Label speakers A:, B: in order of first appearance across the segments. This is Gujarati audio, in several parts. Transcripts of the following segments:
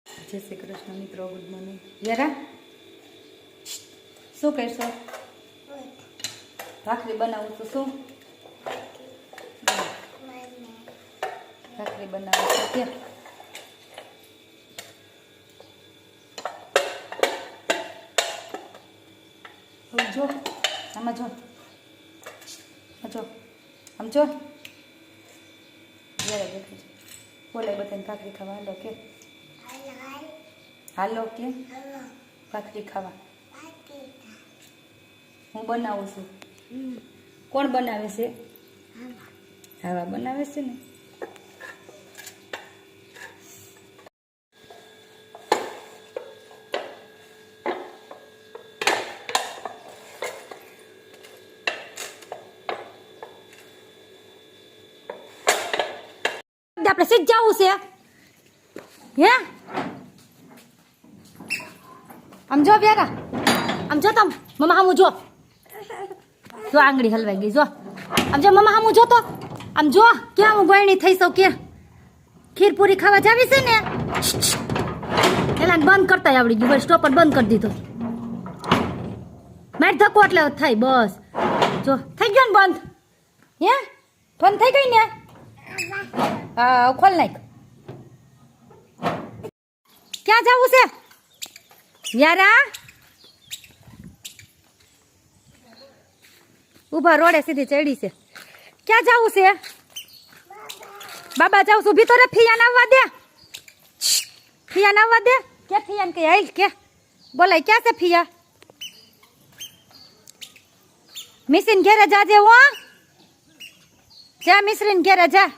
A: જય શ્રી કૃષ્ણ મિત્રો, ગુડ મોર્નિંગ. યારા શું કહેશો? ભાખરી બનાવું તો શું ભાખરી બનાવું તો ક્યાં જો આમાં જો આમ જો જ્યારે દેખાય છે બોલે બધાને ભાખરી ખાવા હાલો કે હાલો કે ભાખરી ખાવા હું બનાવું છું. કોણ બનાવે છે? હાવા બનાવે છે ને. આપણે સીધ જવું છે હે આમ જો બેરા આમ જો તમ મમ્મા હામું જો આંગળી હલવાઈ ગઈ જો આમ જો મમ્મા હામું જો તો આમ જો ક્યાં હું ગયણી થઈ સૌ કે ખીર પૂરી ખાવા જાવી છે ને એલા બંધ કરતા આવડી ગયું સ્ટોપર બંધ કરી દીધો માર ધક્કો એટલે થાય બસ જો થઈ ગયો ને બંધ હે બંધ થઈ ગઈ ને હા ખોલ નાખ ક્યાં જવું છે યારા ઉભા રોડે સીધી ચડી છે ક્યાં જવું છે બાબા જાઉં છું ઊભી તો રે ફિયાન આવવા દે ફિયાન આવવા દે કે ફિયાન કે હાલ કે બોલાય ક્યાં છે ફિયા મિસિન ઘેરે જાજે હો જા મિસરીન ઘેરે જા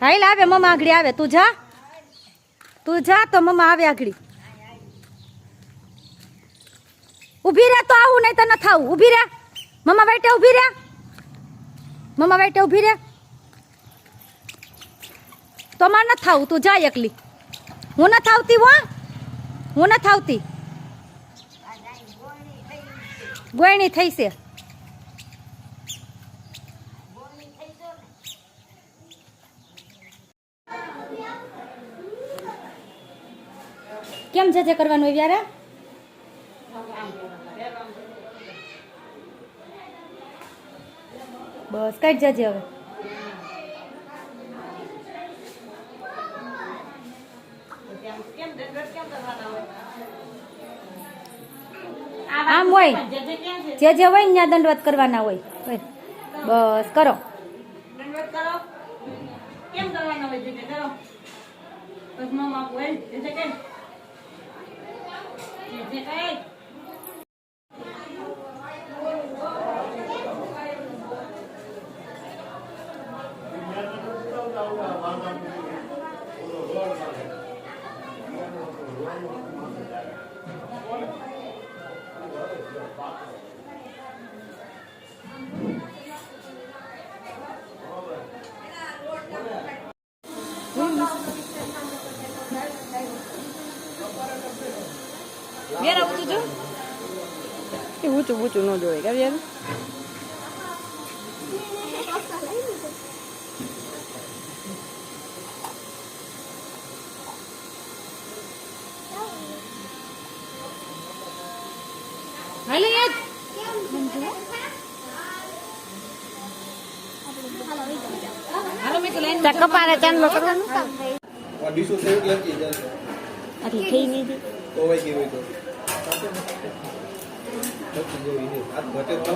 A: હાલ આવે મમ્મા આગળી આવે તું જા તો મમ્મા આવે આગળી ઊભી રહે તો આવું નહીં તો ન થાવું ઊભી રહે મમ્મા વાઈટે ઊભી રહે મમ્મા વાઈટે ઊભી રહે તો માર ન થાવું તું જા એકલી હું ન થાવતી હો હું ન થાવતી ગોયણી થઈ છે કેમ જજે કરવાનું યારા બસ કઈ જજે હવે આમ હોય જે જે હોય ત્યાં દંડવત કરવાના હોય બસ કરો
B: દંડવત કરો કેમ કરવાના હોય જે કરો બસ મમ્મા બોલ જે કે
A: બેન ઊંચું જો
C: એ ઊંચું ન જોવે કે બેન
A: હાલે યાદ હાલો મેં તો લાઈન
C: કપારે ચાંદલો કરવાનો
D: આ ડીશો સેવ લખી જાય
C: આટલી થઈ નહીં હતી
D: તો હોય કે હોય તો લખી જેવી છે આ ઘટે તો